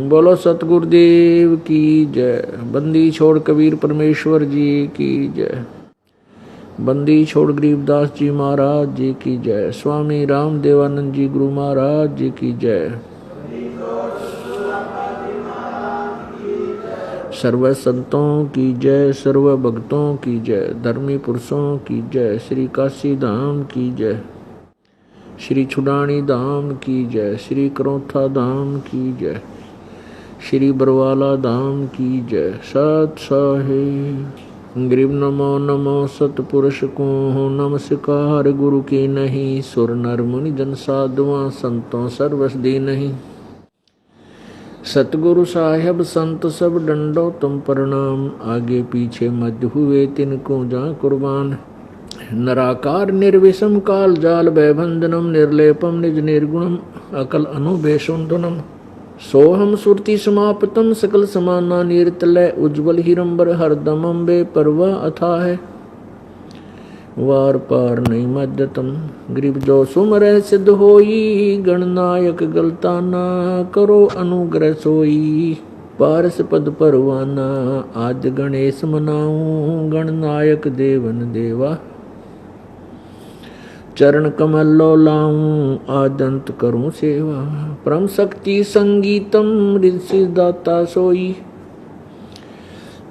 बोलो सतगुरुदेव की जय। बंदी छोड़ कबीर परमेश्वर जी की जय। बंदी छोड़ गरीबदास जी महाराज जी की जय। स्वामी राम देवानंद जी गुरु महाराज जी की जय। सर्व संतों की जय, सर्व भक्तों की जय, धर्मी पुरुषों की जय, श्री काशी धाम की जय, श्री छुडानी धाम की जय, श्री करौथा धाम की जय, श्री बरवाला धाम की जय। सत साहिब गरीब नमो नमो सतपुरुष को हो नमस्कार। गुरु की नहीं सुर नर मुनि जन साधुआ संतों सर्वस दी नहीं। सतगुरु साहेब संत सब डंडो तुम प्रणाम। आगे पीछे मध्य हुए तिनको जा कुर्बान। नराकार निर्विषम काल जाल भयभंजनम निर्लेपम निज निर्गुणम अकल अनुभेशुंधनम। सोहम सुरति समाप्तम सकल समाना नीरतलय उज्ज्वल हिरंबर हरदमम बे परवा अथा है। वार पार नहीं मध्यतम गरीब जो सुमरह सिद्ध होई। गणनायक गलता ना करो अनुग्रह सोई। पारस पद परवाना आज गणेश मनाऊं। गणनायक देवन देवा चरण कमल लो लाऊं। आदंत करूं सेवा परम शक्ति संगीतम ऋषि दाता सोई।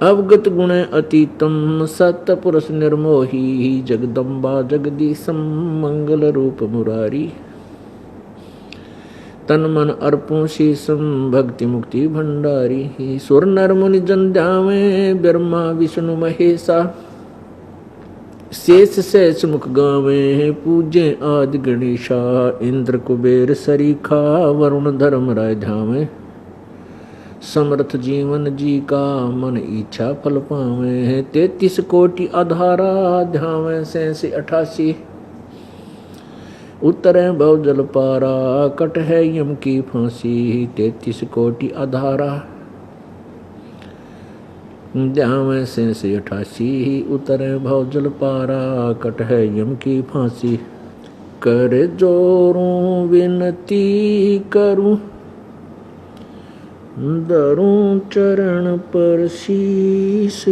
अवगत गुण अतीतम सत पुरुष निर्मोही। जगदम्बा जगदीशम मंगल रूप मुरारी। तन मन अर्पों शीसम भक्ति मुक्ति भंडारी। सुर नर मुनि जन ध्यावे ब्रह्मा विष्णु महेशा। शेष शेष मुख गावे पूजे आदि गणेशा। इंद्र कुबेर सरीखा वरुण धर्म राय ध्यावे। समर्थ जीवन जी का मन इच्छा फल पावे। 33 कोटि आधारा ध्यावे 88। उतरे भव जल पारा कट है यम की फांसी। 33 कोटि आधारा ध्यावे 88। उतरे भव जल पारा कट है यम की फांसी। कर जोरूं विनती करूं धरूं चरण पर शीस।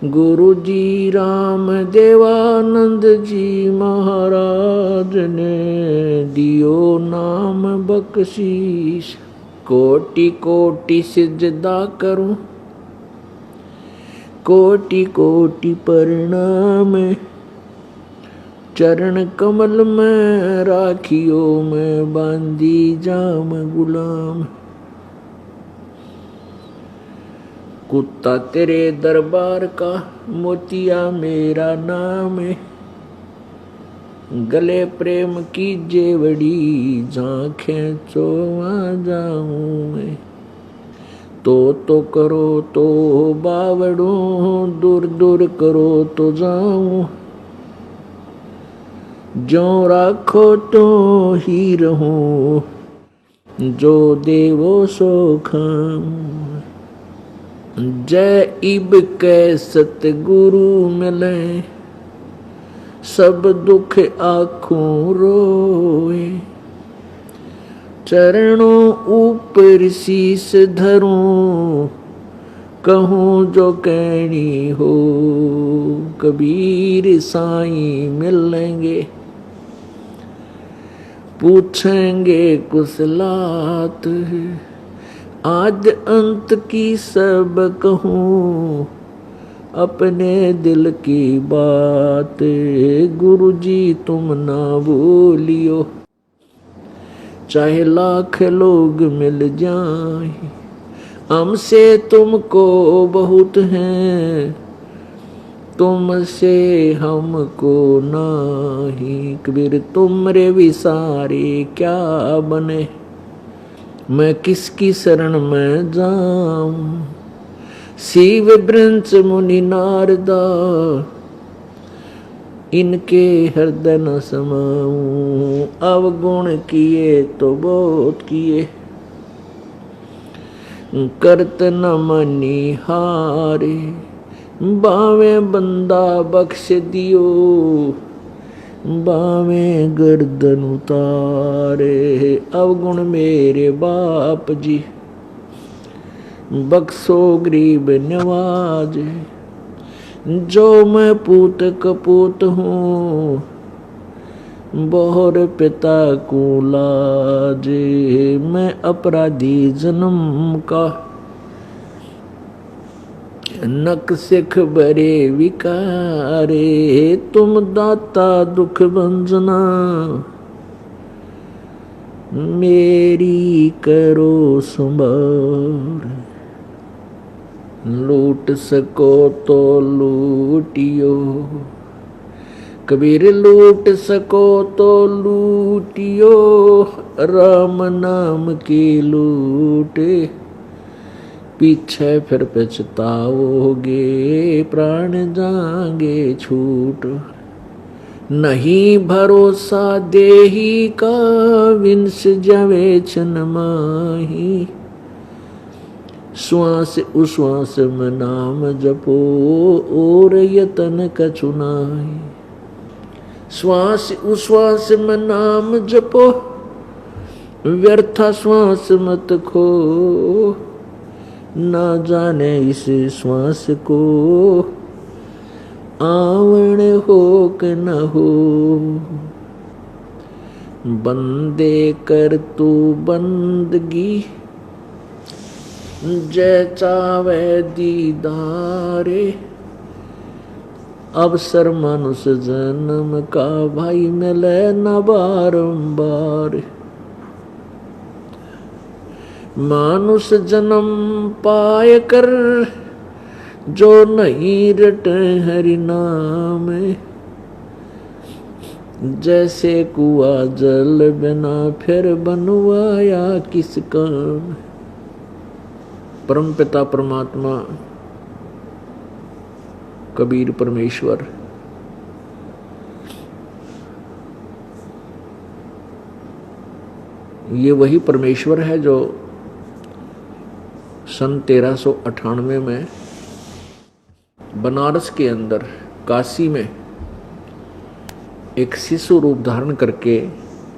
गुरु जी राम देवानंद जी महाराज ने दियो नाम बख्शीश। कोटि कोटि सिजदा करूं कोटि कोटि प्रणाम। चरण कमल में राखियो मैं बांधी जाम गुलाम। कुत्ता तेरे दरबार का मोतिया मेरा नाम। गले प्रेम की जेवड़ी झांखें चोवा जाऊं मैं। तो करो तो बावड़ो दूर दूर करो तो जाऊं। जो राखो तो ही रहूं जो देवो सो खाऊं। जय इब कै सतगुरु मिले सब दुख आँखों रोए। चरणों ऊपर शीस धरूं कहूँ जो कहनी हो। कबीर साईं मिलेंगे पूछेंगे कुशलात। आद अंत की सब कहूँ अपने दिल की बात। गुरु जी तुम ना भूलियो चाहे लाख लोग मिल जाए। हमसे तुमको बहुत हैं तुमसे हमको नाही। कबीर तुमरे विसारे क्या बने मैं किसकी शरण में जाऊं। शिव ब्रंच मुनि नारदा इनके हृदय न समाऊं। अवगुण किए तो बहुत किए करत न मनी हारे। बावे बंदा बख्श दियो बावें गर्दन उतारे। अवगुण मेरे बाप जी, बख्शो गरीब नवाज। जो मैं पूत कपूत हूँ, बोहर पिता को लाजे। मैं अपराधी जन्म का, नक सिख बरे विकारे। तुम दाता दुख भंजना, मेरी करो संभार। लूट सको तो लूटियो, कबीर लूट सको तो लूटियो। राम नाम की लूट, पीछे फिर पछताओगे। प्राण जाएंगे छूट, नहीं भरोसा देही का। विंस जवे छन माही, श्वास उश्वास में नाम जपो। और यतन कछु नाही, श्वास उश्वास में नाम जपो। व्यर्था श्वास मत खो, ना जाने इस श्वास को आवण हो कि न हो। बंदे कर तू बंदगी, जय चावे दीदारे। अवसर मनुष्य जन्म का, भाई मिले न बारंबार। मानुष जन्म पाए कर, जो नहीं रटे हरि नाम। जैसे कुआ जल बिना, फिर बनवाया किस काम। परम पिता परमात्मा कबीर परमेश्वर ये वही परमेश्वर है जो सन 1398 में बनारस के अंदर काशी में एक शिशु रूप धारण करके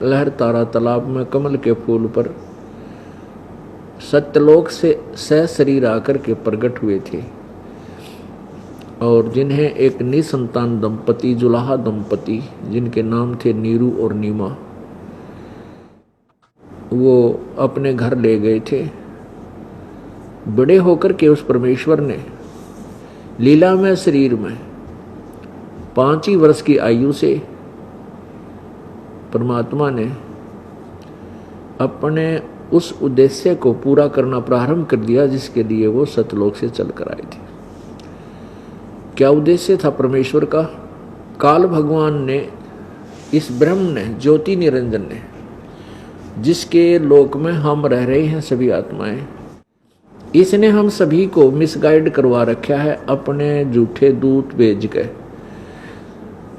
लहर तारा तालाब में कमल के फूल पर सत्यलोक से सशरीर आकर के प्रकट हुए थे। और जिन्हें एक निसंतान दंपति, जुलाहा दंपति, जिनके नाम थे नीरू और नीमा, वो अपने घर ले गए थे। बड़े होकर के उस परमेश्वर ने लीलामय शरीर में 5 ही वर्ष की आयु से परमात्मा ने अपने उस उद्देश्य को पूरा करना प्रारंभ कर दिया जिसके लिए वो सतलोक से चलकर आए थे। क्या उद्देश्य था परमेश्वर का? काल भगवान ने, इस ब्रह्म ने, ज्योति निरंजन ने, जिसके लोक में हम रह रहे हैं सभी आत्माएं, इसने हम सभी को मिसगाइड करवा रखा है। अपने झूठे दूत भेज के,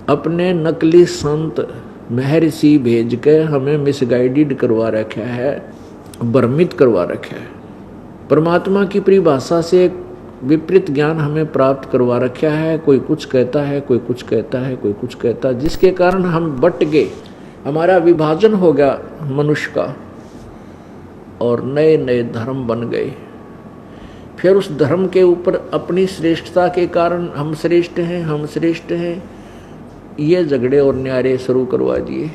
अपने नकली संत महर्षि भेज के हमें मिसगाइडेड करवा रखा है, भ्रमित करवा रखा है। परमात्मा की परिभाषा से विपरीत ज्ञान हमें प्राप्त करवा रखा है। कोई कुछ कहता है, कोई कुछ कहता है, कोई कुछ कहता है, जिसके कारण हम बट गए। हमारा विभाजन हो गया मनुष्य का और नए नए धर्म बन गए। फिर उस धर्म के ऊपर अपनी श्रेष्ठता के कारण हम श्रेष्ठ हैं, हम श्रेष्ठ हैं, ये झगड़े और न्यारे शुरू करवा दिए।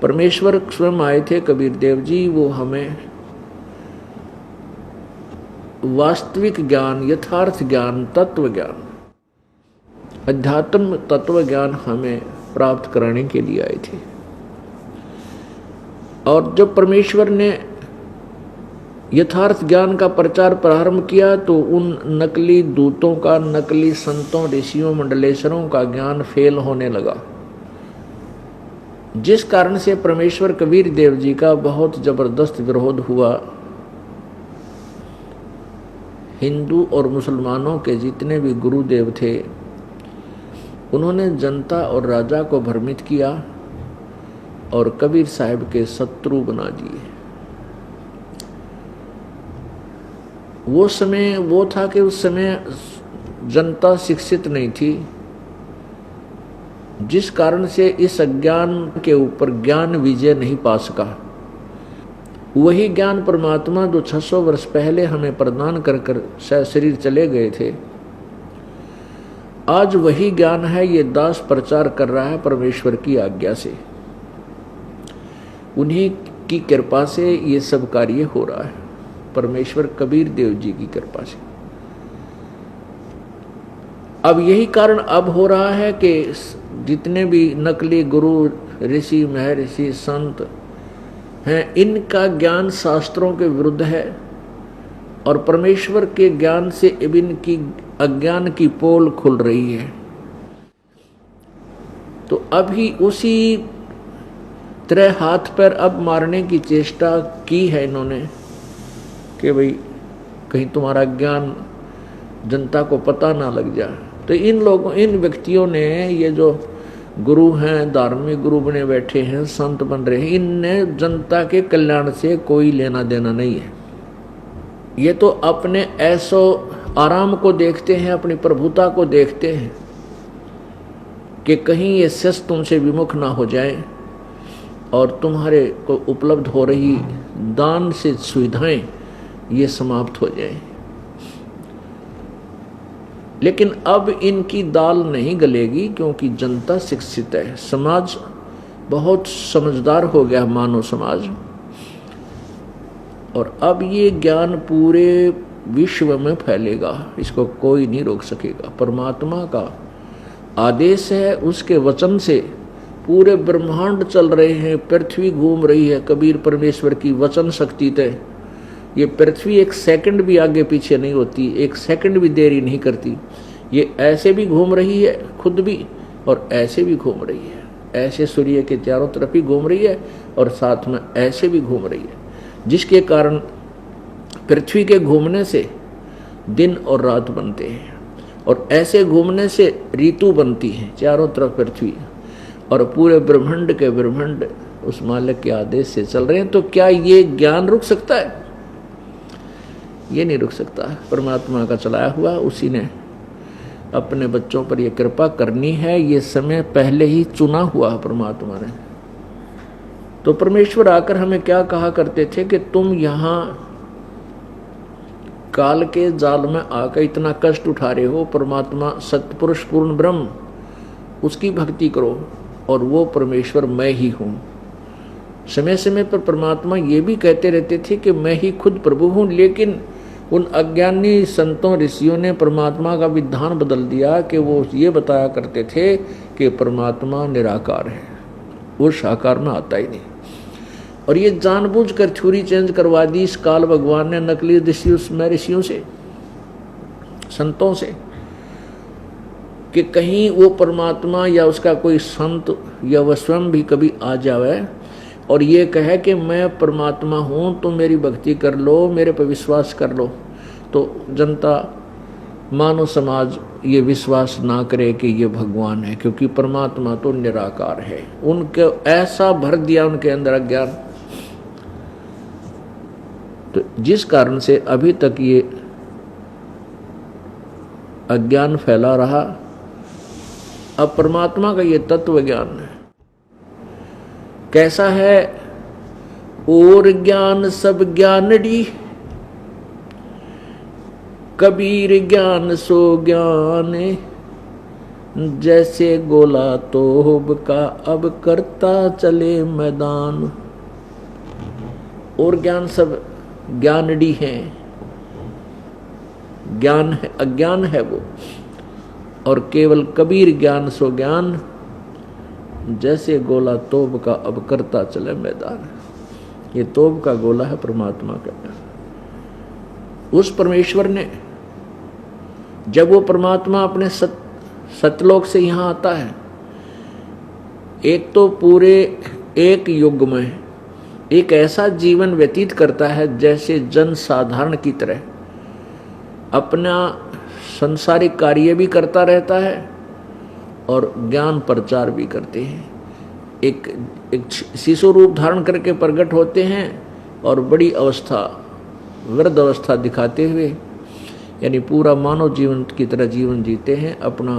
परमेश्वर स्वयं आए थे कबीर देव जी, वो हमें वास्तविक ज्ञान, यथार्थ ज्ञान, तत्व ज्ञान, अध्यात्म तत्व ज्ञान हमें प्राप्त कराने के लिए आए थे। और जब परमेश्वर ने यथार्थ ज्ञान का प्रचार प्रारंभ किया तो उन नकली दूतों का, नकली संतों, ऋषियों, मंडलेश्वरों का ज्ञान फेल होने लगा, जिस कारण से परमेश्वर कबीर देव जी का बहुत जबरदस्त विरोध हुआ। हिंदू और मुसलमानों के जितने भी गुरुदेव थे, उन्होंने जनता और राजा को भ्रमित किया और कबीर साहब के शत्रु बना दिए। वो समय वो था कि उस समय जनता शिक्षित नहीं थी, जिस कारण से इस अज्ञान के ऊपर ज्ञान विजय नहीं पा सका। वही ज्ञान परमात्मा जो 600 वर्ष पहले हमें प्रदान कर शरीर चले गए थे, आज वही ज्ञान है ये दास प्रचार कर रहा है परमेश्वर की आज्ञा से। उन्हीं की कृपा से ये सब कार्य हो रहा है, परमेश्वर कबीर देव जी की कृपा से। अब यही कारण अब हो रहा है कि जितने भी नकली गुरु, ऋषि, महर्षि, संत हैं, इनका ज्ञान शास्त्रों के विरुद्ध है और परमेश्वर के ज्ञान से इनकी अज्ञान की पोल खुल रही है। तो अभी उसी तरह हाथ पैर अब मारने की चेष्टा की है इन्होंने कि भाई कहीं तुम्हारा ज्ञान जनता को पता ना लग जाए। तो इन व्यक्तियों ने, ये जो गुरु हैं, धार्मिक गुरु बने बैठे हैं, संत बन रहे हैं, इनने जनता के कल्याण से कोई लेना देना नहीं है। ये तो अपने ऐसो आराम को देखते हैं, अपनी प्रभुता को देखते हैं कि कहीं ये शस्त्र तुमसे विमुख ना हो जाए और तुम्हारे को उपलब्ध हो रही दान से सुविधाएं ये समाप्त हो जाए। लेकिन अब इनकी दाल नहीं गलेगी क्योंकि जनता शिक्षित है, समाज बहुत समझदार हो गया, मानव समाज। और अब ये ज्ञान पूरे विश्व में फैलेगा, इसको कोई नहीं रोक सकेगा। परमात्मा का आदेश है, उसके वचन से पूरे ब्रह्मांड चल रहे हैं, पृथ्वी घूम रही है कबीर परमेश्वर की वचन शक्ति तय। ये पृथ्वी एक सेकंड भी आगे पीछे नहीं होती, एक सेकंड भी देरी नहीं करती। ये ऐसे भी घूम रही है खुद भी और ऐसे भी घूम रही है, ऐसे सूर्य के चारों तरफ ही घूम रही है और साथ में ऐसे भी घूम रही है, जिसके कारण पृथ्वी के घूमने से दिन और रात बनते हैं और ऐसे घूमने से ऋतु बनती है चारों तरफ पृथ्वी, और पूरे ब्रह्मांड के ब्रह्मांड उस मालिक के आदेश से चल रहे हैं। तो क्या ये ज्ञान रुक सकता है? ये नहीं रुक सकता। परमात्मा का चलाया हुआ, उसी ने अपने बच्चों पर ये कृपा करनी है। ये समय पहले ही चुना हुआ परमात्मा ने। तो परमेश्वर आकर हमें क्या कहा करते थे कि तुम यहाँ काल के जाल में आकर इतना कष्ट उठा रहे हो, परमात्मा सतपुरुष पूर्ण ब्रह्म उसकी भक्ति करो और वो परमेश्वर मैं ही हूँ। समय समय पर परमात्मा ये भी कहते रहते थे कि मैं ही खुद प्रभु हूँ, लेकिन उन अज्ञानी संतों ऋषियों ने परमात्मा का विधान बदल दिया कि वो ये बताया करते थे कि परमात्मा निराकार है, वो साकार में आता ही नहीं। और ये जानबूझकर थ्योरी चेंज करवा दी इस काल भगवान ने नकली ऋषियों से, संतों से, कि कहीं वो परमात्मा या उसका कोई संत या वह स्वयं भी कभी आ जावे और ये कहे कि मैं परमात्मा हूँ, तुम मेरी भक्ति कर लो, मेरे पर विश्वास कर लो। तो जनता, मानव समाज ये विश्वास ना करे कि ये भगवान है, क्योंकि परमात्मा तो निराकार है। उनके ऐसा भर दिया उनके अंदर अज्ञान, तो जिस कारण से अभी तक ये अज्ञान फैला रहा। अब परमात्मा का ये तत्व ज्ञान है कैसा है? और ज्ञान सब ज्ञानड़ी, कबीर ज्ञान सो ज्ञान, जैसे गोला तोब का अब करता चले मैदान। और ज्ञान सब ज्ञानड़ी है, ज्ञान है, अज्ञान है वो। और केवल कबीर ज्ञान सो ज्ञान, जैसे गोला तोब का अब करता चले मैदान। ये तोब का गोला है परमात्मा का। उस परमेश्वर ने, जब वो परमात्मा अपने सतलोक से यहाँ आता है, एक तो पूरे एक युग में एक ऐसा जीवन व्यतीत करता है जैसे जन साधारण की तरह अपना संसारिक कार्य भी करता रहता है और ज्ञान प्रचार भी करते हैं। एक शिशु रूप धारण करके प्रकट होते हैं और बड़ी अवस्था, वृद्ध अवस्था दिखाते हुए, यानी पूरा मानव जीवन की तरह जीवन जीते हैं, अपना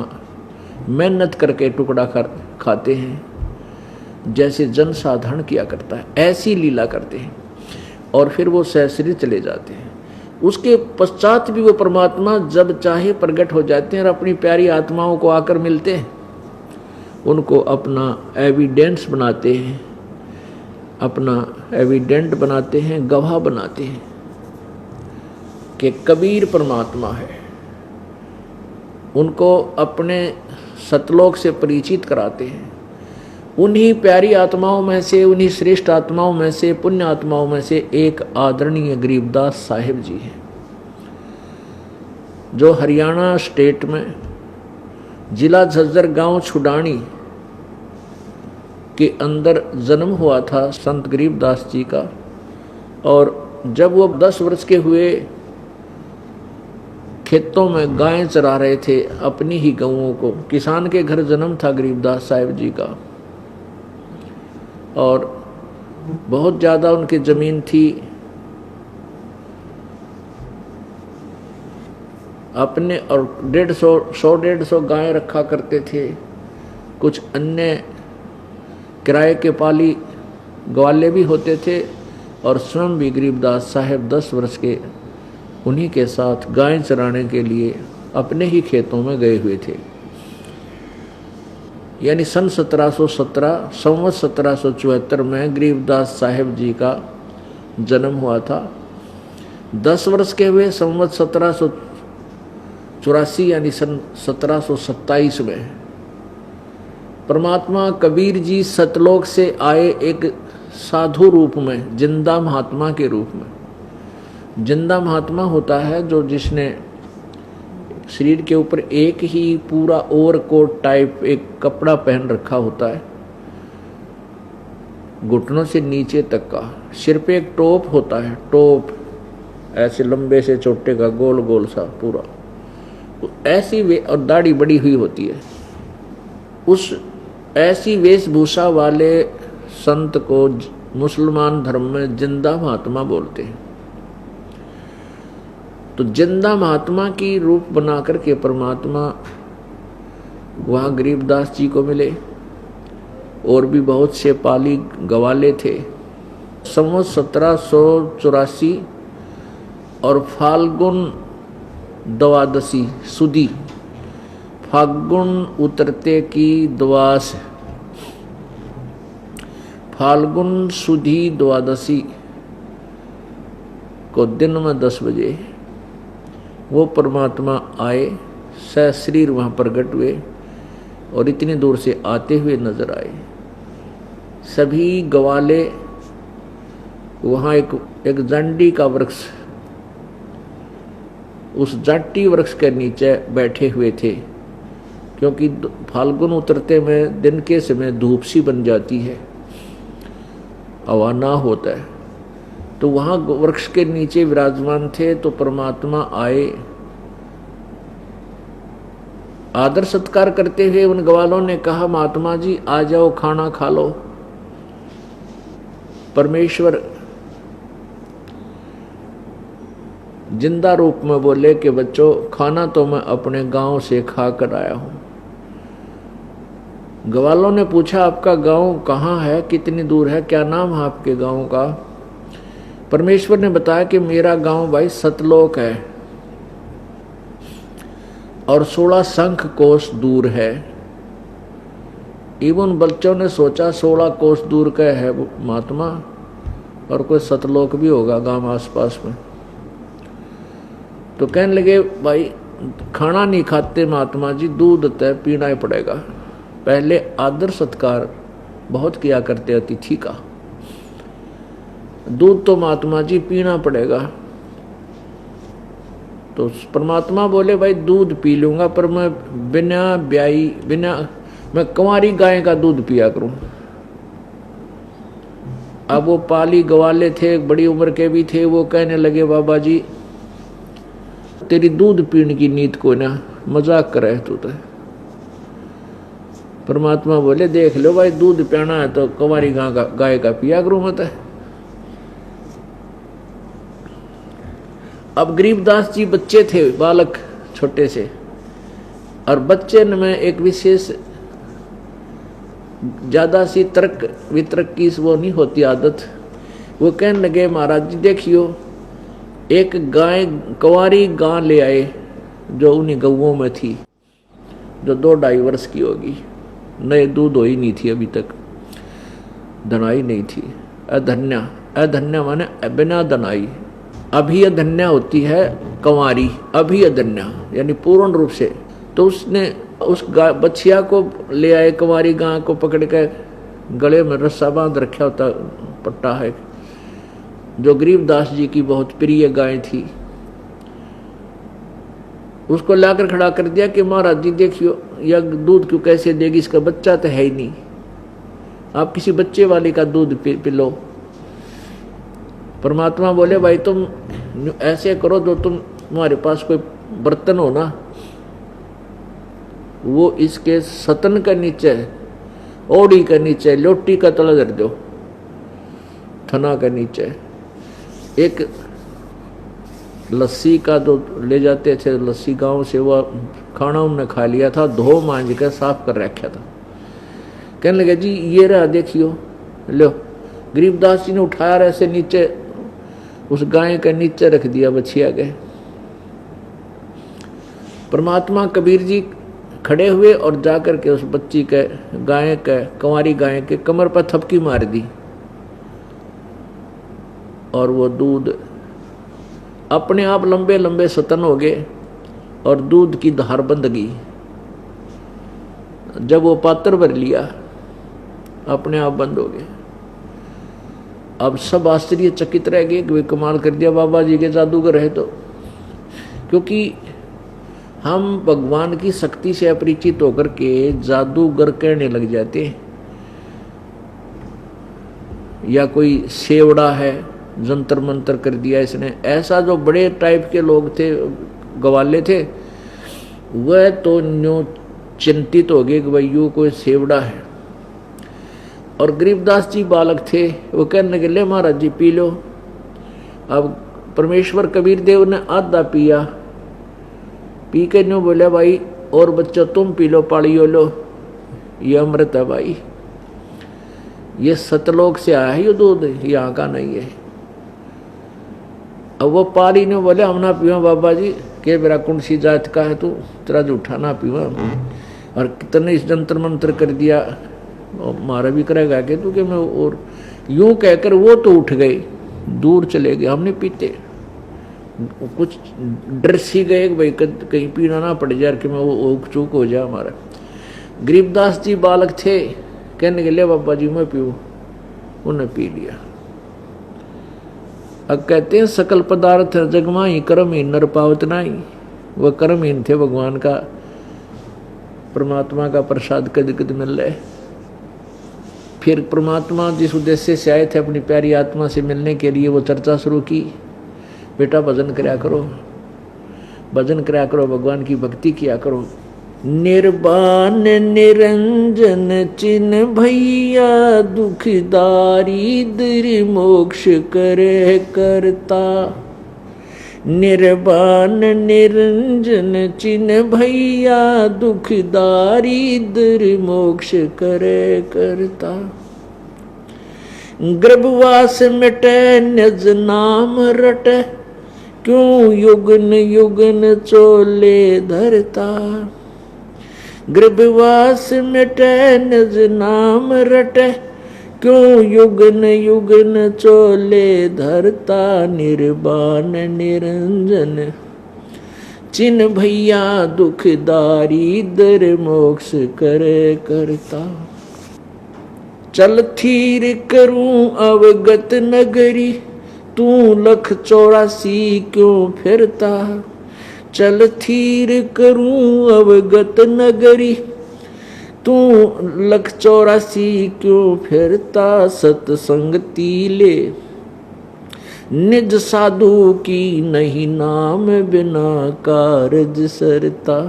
मेहनत करके टुकड़ा खाते हैं, जैसे जनसाधारण किया करता है ऐसी लीला करते हैं और फिर वो सहस्री चले जाते हैं। उसके पश्चात भी वो परमात्मा जब चाहे प्रकट हो जाते हैं और अपनी प्यारी आत्माओं को आकर मिलते हैं, उनको अपना एविडेंस बनाते हैं, अपना एविडेंट बनाते हैं, गवाह बनाते हैं कि कबीर परमात्मा है। उनको अपने सतलोक से परिचित कराते हैं। उन्हीं प्यारी आत्माओं में से, उन्हीं श्रेष्ठ आत्माओं में से, पुण्य आत्माओं में से एक आदरणीय गरीबदास साहिब जी हैं, जो हरियाणा स्टेट में जिला झज्जर गांव छुडानी के अंदर जन्म हुआ था संत गरीबदास जी का। और जब वो 10 वर्ष के हुए खेतों में गायें चरा रहे थे, अपनी ही गऊओं को। किसान के घर जन्म था गरीबदास साहिब जी का और बहुत ज़्यादा उनकी ज़मीन थी। अपने और 150 गायें रखा करते थे। कुछ अन्य किराए के पाली ग्वाले भी होते थे और स्वयं भी गरीबदास साहिब 10 वर्ष के उन्हीं के साथ गायें चराने के लिए अपने ही खेतों में गए हुए थे। यानी सन 1717 संवत 1774 में गरीबदास साहिब जी का जन्म हुआ था। 10 वर्ष के हुए संवत 1784 यानी सन 1727 में परमात्मा कबीर जी सतलोक से आए एक साधु रूप में, जिंदा महात्मा के रूप में। जिंदा महात्मा होता है जो जिसने शरीर के ऊपर एक ही पूरा ओवरकोट टाइप एक कपड़ा पहन रखा होता है, घुटनों से नीचे तक का। सिर पे एक टोप होता है, टोप ऐसे लंबे से छोटे का, गोल गोल सा पूरा ऐसी वे, और दाढ़ी बड़ी हुई होती है। उस ऐसी वेशभूषा वाले संत को मुसलमान धर्म में जिंदा महात्मा बोलते हैं। तो जिंदा महात्मा की रूप बना करके परमात्मा वहाँ गरीबदास जी को मिले। और भी बहुत से पाली गवाले थे। संवत 1784 और फाल्गुन द्वादशी सुदी, फाल्गुन उतरते की द्वास, फाल्गुन सुधी द्वादशी को दिन में 10 बजे वो परमात्मा आए, सशरीर वहाँ प्रकट हुए और इतनी दूर से आते हुए नजर आए। सभी गवाले वहाँ एक जंडी का वृक्ष, उस जाटी वृक्ष के नीचे बैठे हुए थे, क्योंकि फाल्गुन उतरते में दिन के समय धूप सी बन जाती है, हवा ना होता है। तो वहाँ वृक्ष के नीचे विराजमान थे। तो परमात्मा आए, आदर सत्कार करते हुए उन ग्वालों ने कहा, महात्मा जी आ जाओ, खाना खा लो। परमेश्वर जिंदा रूप में बोले कि बच्चों, खाना तो मैं अपने गांव से खा कर आया हूं। ग्वालों ने पूछा, आपका गांव कहाँ है, कितनी दूर है, क्या नाम है आपके गांव का? परमेश्वर ने बताया कि मेरा गांव भाई सतलोक है और 16 शंख कोस दूर है। इवन बच्चों ने सोचा 16 कोस दूर का है महात्मा, और कोई सतलोक भी होगा गांव आसपास में। तो कहने लगे, भाई खाना नहीं खाते महात्मा जी, दूध तय पीना ही पड़ेगा। पहले आदर सत्कार बहुत किया करते अतिथि का, दूध तो महात्मा जी पीना पड़ेगा। तो परमात्मा बोले, भाई दूध पी लूंगा, पर मैं मैं कुंवारी गाय का दूध पिया करूं। अब वो पाली गवाले थे, बड़ी उम्र के भी थे, वो कहने लगे, बाबा जी तेरी दूध पीने की नीत को ना मजाक करे तू तो। परमात्मा बोले, देख लो भाई, दूध पीना है तो कुंवारी गाय का पिया करूं मत। अब गरीबदास जी बच्चे थे, बालक छोटे से, और बच्चे में एक विशेष ज़्यादा सी तर्क वितर्क की वो नहीं होती आदत। वो कहने लगे महाराज जी देखियो, एक गाय कुंवारी गां ले आए जो उन्हीं गऊओं में थी, जो 2-2.5 वर्ष की होगी, नए दूध हो ही नहीं थी अभी तक, धनाई नहीं थी। अधन्या, अधन्या माने बिना धनाई। अभी अधन्या होती है कंवारी, अभी अधन्या यानी पूर्ण रूप से। तो उसने उस बछिया को ले आए, कंवारी गां को पकड़ के गले में रस्सा बांध रखा होता पट्टा है, जो गरीबदास जी की बहुत प्रिय गाय थी। उसको लाकर खड़ा कर दिया कि महाराज जी देखियो, यह दूध क्यों कैसे देगी, इसका बच्चा तो है ही नहीं, आप किसी बच्चे वाले का दूध पिलो। परमात्मा बोले भाई तुम ऐसे करो, जो तुम्हारे पास कोई बर्तन हो ना, वो इसके सतन के नीचे, ओड़ी के नीचे, लोटी का तला धर दो, थना के नीचे। एक लस्सी का जो ले जाते थे, लस्सी गांव से, वह खाना उन्होंने खा लिया था, धो मांझ कर साफ कर रखा था। कहने लगे जी ये रहा देखियो, लो। गरीबदास जी ने उठाया ऐसे नीचे, उस गाय के नीचे रख दिया बछिया के। परमात्मा कबीर जी खड़े हुए और जाकर के उस बच्ची के, गाय के, कंवारी गाय के कमर पर थपकी मार दी, और वो दूध अपने आप लंबे लंबे सतन हो गए और दूध की धार बंध गई। जब वो पात्र भर लिया, अपने आप बंद हो गए। अब सब आश्चर्यचकित रह गए कि वे कमाल कर दिया, बाबा जी के जादूगर है। तो क्योंकि हम भगवान की शक्ति से अपरिचित होकर के जादूगर कहने लग जाते, या कोई सेवड़ा है, जंतर मंतर कर दिया इसने, ऐसा जो बड़े टाइप के लोग थे, गवाले थे, वह तो न्यू चिंतित हो गए कि भाई यू कोई सेवड़ा है। और गरीबदास जी बालक थे, वो कहने लगे ले महाराज जी पी लो। अब परमेश्वर कबीर देव ने आधा पिया, पी के न्यू बोला भाई और बच्चा तुम पी लो, पालियो लो, ये अमृत है भाई, ये सतलोक से आया है ये दूध, यहाँ का नहीं है। अब वो पारी ने बोले हम ना पीवा बाबा जी, के मेरा कौन सी जात का है तू, तेरा जूठा ना पीवा। और कितने इस जंतर मंत्र कर दिया, मारा भी करेगा कि तू कि मैं, और यूं कहकर वो तो उठ गए, दूर चले गए, हमने पीते। कुछ डर सी गए कि भाई कहीं पीना ना पड़ जाए कि मैं वो चूक हो जाए हमारा। गरीबदास जी बालक थे, कहने के लिए बाबा जी मैं पीऊँ, उन्हें पी लिया। अब कहते हैं सकल पदार्थ जगमाई कर्महीन नर पावत नहीं। वह कर्महीन थे, भगवान का, परमात्मा का प्रसाद कद कद मिल रहे। फिर परमात्मा जिस उद्देश्य से आए थे अपनी प्यारी आत्मा से मिलने के लिए, वो चर्चा शुरू की, बेटा भजन कराया करो, भजन कराया करो, भगवान की भक्ति किया करो। निर्वाण निरंजन चिन्ह भैया दुखदारी दर मोक्ष करे करता। निर्वाण निरंजन चिन्ह भैया दुखदारी दर मोक्ष करे करता। गर्भवास मिटे निज नाम रटे, क्यों युगन युगन चोले धरता। गर्भवास मिटे निज नाम रटे, क्यों युगन युगन चोले धरता। निर्वाण निरंजन चिन्ह भैया दुखदारी दर मोक्ष करे करता। चल थीर करूं अवगत नगरी, तू लख 84 क्यों फिरता। चल थीर करूं अवगत नगरी, तू लख 84 क्यों फिरता। सतसंगति ले निज साधु की, नहीं नाम बिना कारज सरता।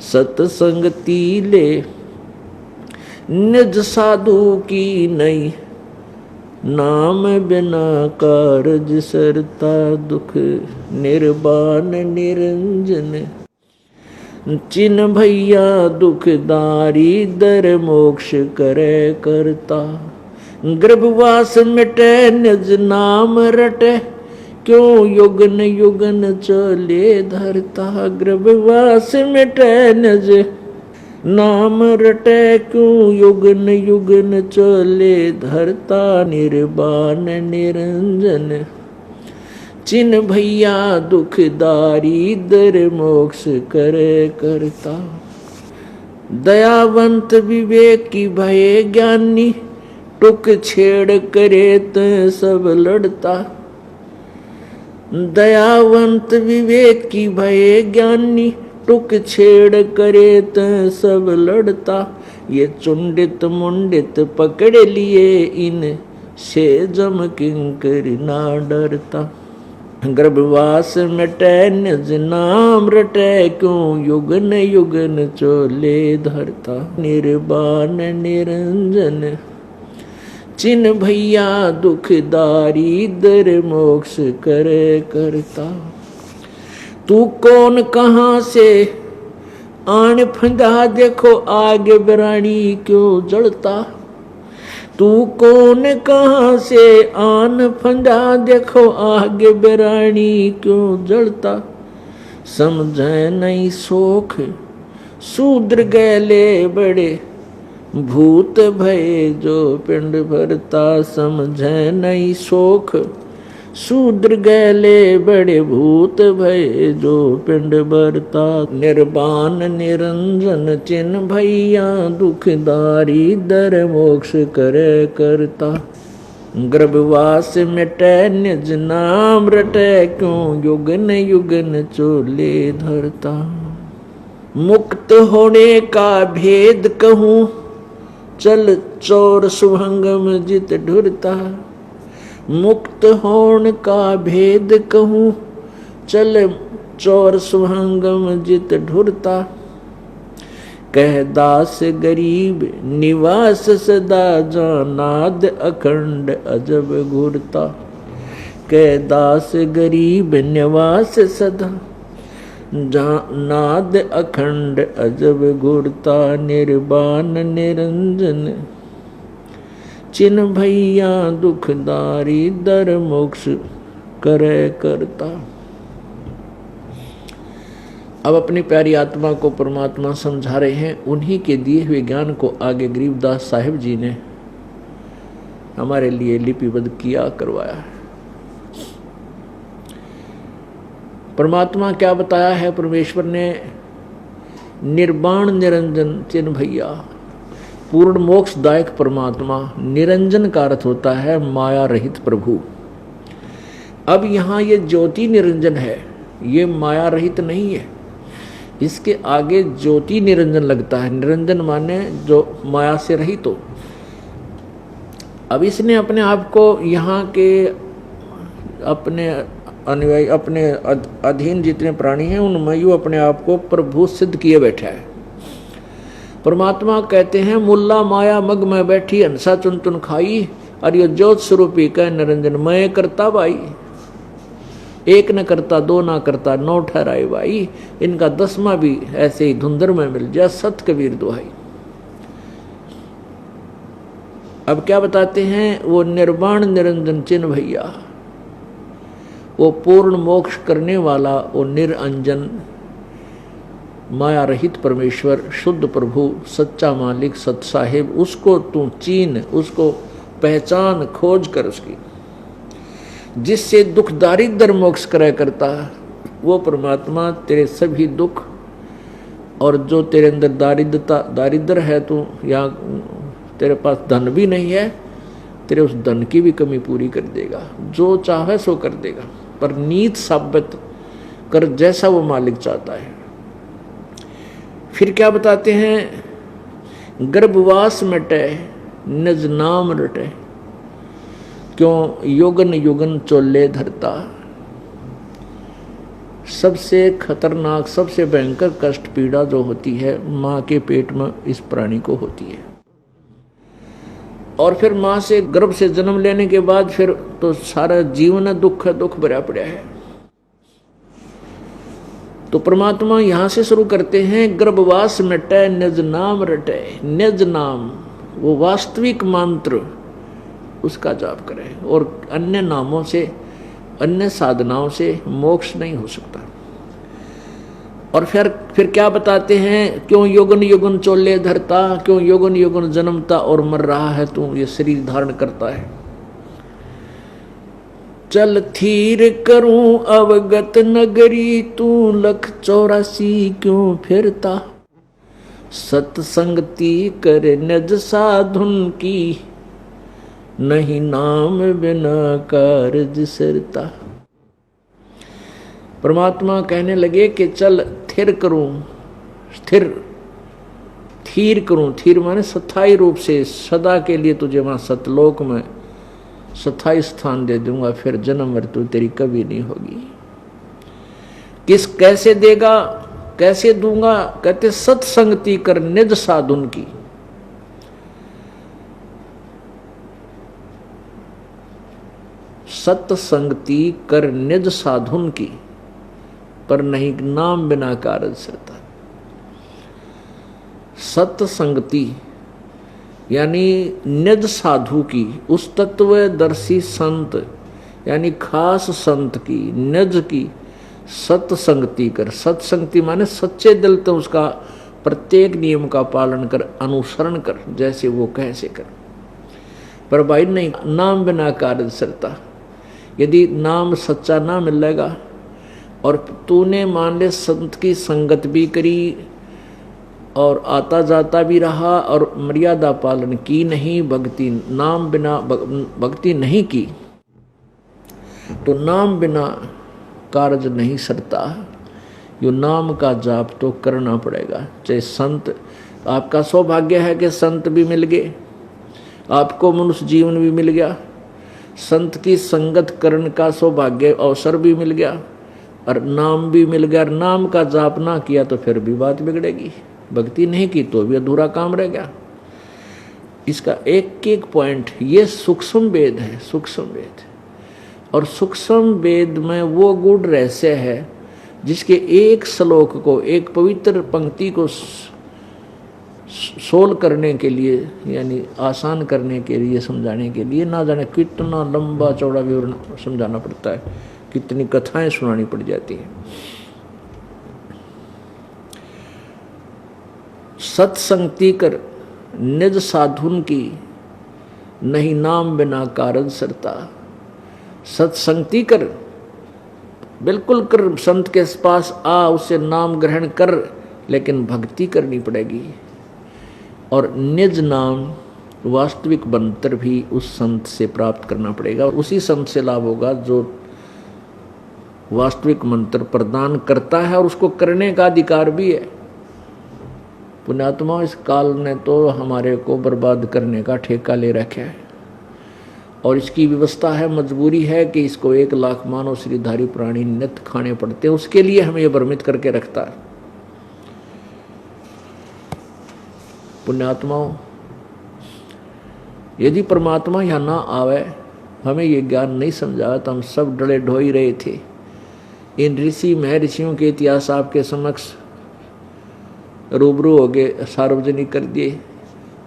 सतसंगति ले निज साधु की, नहीं नाम बिना कारज सरता। दुख निर्वाण निरंजन चिन भैया दुखदारी दर मोक्ष करे करता। गर्भवास मिटे निज नाम रटे, क्यों युगन युगन चले धरता। गर्भवास मिटे निज नाम रटे, क्यों युगन युगन चले धरता। निर्वाण निरंजन चिन भैया दुखदारी दर मोक्ष करे करता। दयावंत विवेकी भये ज्ञानी, टुक छेड़ करे त सब लड़ता। दयावंत विवेकी भये ज्ञानी, टुक छेड़ करे त सब लड़ता। ये चुंडित मुंडित पकड़ लिए, इन से जम किंकर ना डरता। गर्भवास मिटे निज नाम रटे, क्यों युगन युगन चोले धरता। निर्वाण निरंजन चिन भैया दुखदारी दर मोक्ष करे करता। तू कौन कहाँ से आन फंदा, देखो आगे बरानी क्यों जलता। तू कौन कहाँ से आन फंदा, देखो आगे बरानी क्यों जलता। समझे नहीं सोख शूद्र गैले बड़े, भूत भय जो पिंड भरता। समझे नहीं सोख शूद्र गैले बड़े, भूत भय जो पिंड भरता। निर्वाण निरंजन चिन भैया दुखदारी दर मोक्ष करे करता। गर्भवास मिटे निज नाम रटे, क्यों युगन युगन चोले धरता। मुक्त होने का भेद कहूँ, चल चोर सुभंगम जित ढुरता। मुक्त होने का भेद कहूँ, चल चोर सुभंगम जित ढुरता। कह दास गरीब निवास सदा, जानाद अखंड अजब घूरता। कह दास गरीब निवास सदा, जानाद अखंड अजब घूरता। निर्वाण निरंजन चिन भैया दुखदारी दर मोक्ष करे करता। अब अपनी प्यारी आत्मा को परमात्मा समझा रहे हैं। उन्हीं के दिए हुए ज्ञान को आगे गरीबदास साहिब जी ने हमारे लिए लिपिबद्ध किया, करवाया है। परमात्मा क्या बताया है परमेश्वर ने? निर्वाण निरंजन चिन भैया, पूर्ण मोक्षदायक परमात्मा। निरंजन का अर्थ होता है माया रहित प्रभु। अब यहाँ ये ज्योति निरंजन है, ये माया रहित नहीं है। इसके आगे ज्योति निरंजन लगता है। निरंजन माने जो माया से रहित हो। अब इसने अपने आप को यहाँ के अपने अनुयायी, अपने अधीन जितने प्राणी हैं उनमें यूँ अपने आप को प्रभु सिद्ध किए बैठा है। परमात्मा कहते हैं मुल्ला माया मग में बैठी, हंसा चुन चुन खाई, और ये ज्योत स्वरूपी कह निरंजन मैं करता भाई। एक न करता दो ना करता नौ ठहराए भाई। इनका 10वां भी ऐसे ही धुंधर में मिल जाए, सत कबीर दुहाई। अब क्या बताते हैं? वो निर्वाण निरंजन चिन्ह भैया, वो पूर्ण मोक्ष करने वाला, वो निरंजन माया रहित परमेश्वर, शुद्ध प्रभु, सच्चा मालिक, सत साहिब, उसको तू चीन, उसको पहचान, खोज कर उसकी, जिससे दुख दारिद्र मोक्ष करे करता। वो परमात्मा तेरे सभी दुख, और जो तेरे अंदर दारिद्र है, तो या तेरे पास धन भी नहीं है, तेरे उस धन की भी कमी पूरी कर देगा। जो चाहे सो कर देगा, पर नीत साबित कर जैसा वो मालिक चाहता है। फिर क्या बताते हैं? गर्भवास मिटे निज नाम रटे, क्यों युगन युगन चोले धरता। सबसे खतरनाक, सबसे भयंकर कष्ट, पीड़ा जो होती है माँ के पेट में इस प्राणी को होती है। और फिर माँ से गर्भ से जन्म लेने के बाद फिर तो सारा जीवन दुख भरा पड़ा है। तो परमात्मा यहां से शुरू करते हैं, गर्भवास मिटे निज नाम रटे। निज नाम वो वास्तविक मंत्र, उसका जाप करें, और अन्य नामों से, अन्य साधनाओं से मोक्ष नहीं हो सकता। और फिर क्या बताते हैं, क्यों युगन युगन चोले धरता, क्यों युगन युगन जन्मता और मर रहा है तू, ये शरीर धारण करता है। चल थीर करूं अवगत नगरी, तू लख 84 क्यों फिरता। सत्संगति कर निज साधुन की, नहीं नाम बिना कारज सरता। परमात्मा कहने लगे कि चल थिर करूं, थीर करूं। थीर माने स्थायी रूप से सदा के लिए तुझे वहां सतलोक में स्थायी स्थान दे दूंगा, फिर जन्म मृत्यु तेरी कभी नहीं होगी। कैसे देगा, कैसे दूंगा, कहते सत्संगति कर निज साधुन की। सत्संगति कर निज साधुन की, पर नहीं नाम बिना कारज सरता। सत्संगति यानी निज साधु की, उस तत्वदर्शी संत यानी खास संत की, निज की सत्संगति कर। सत्संगति माने सच्चे दिल तो उसका प्रत्येक नियम का पालन कर, अनुसरण कर, जैसे वो कहे से कर। पर भाई नहीं, नाम बिना कारज सरता। यदि नाम सच्चा ना मिलेगा और तूने मान ले संत की संगत भी करी और आता जाता भी रहा और मर्यादा पालन की नहीं, भक्ति नाम बिना भक्ति नहीं की, तो नाम बिना कार्य नहीं सरता। यो नाम का जाप तो करना पड़ेगा। चाहे संत, आपका सौभाग्य है कि संत भी मिल गए, आपको मनुष्य जीवन भी मिल गया, संत की संगत करने का सौभाग्य अवसर भी मिल गया और नाम भी मिल गया। नाम का जाप ना किया तो फिर भी बात बिगड़ेगी, भक्ति नहीं की तो भी अधूरा काम रह गया। इसका एक एक पॉइंट, ये सूक्ष्म वेद है, सूक्ष्म वेद। और सूक्ष्म वेद में वो गूढ़ रहस्य है जिसके एक श्लोक को, एक पवित्र पंक्ति को सोल करने के लिए, यानी आसान करने के लिए, समझाने के लिए ना जाने कितना लंबा चौड़ा विवरण समझाना पड़ता है, कितनी कथाएं सुनानी पड़ जाती है। सत्संगति कर निज साधुन की, नहीं नाम बिना कारज सरता। सत्संगति कर, बिल्कुल कर, संत के पास आ, उससे नाम ग्रहण कर, लेकिन भक्ति करनी पड़ेगी। और निज नाम वास्तविक मंत्र भी उस संत से प्राप्त करना पड़ेगा, और उसी संत से लाभ होगा जो वास्तविक मंत्र प्रदान करता है और उसको करने का अधिकार भी है। पुण्यात्मा, इस काल ने तो हमारे को बर्बाद करने का ठेका ले रखा है और इसकी व्यवस्था है, मजबूरी है कि इसको 1 लाख मानव श्रीधारी प्राणी नित्य खाने पड़ते हैं, उसके लिए हमें यह भ्रमित करके रखता है। पुण्यात्माओं, यदि परमात्मा यहाँ ना आवे, हमें ये ज्ञान नहीं समझा, तो हम सब डले ढोई रहे थे। इन ऋषि महर्षियों के इतिहास आपके समक्ष रूबरू हो गए, सार्वजनिक कर दिए।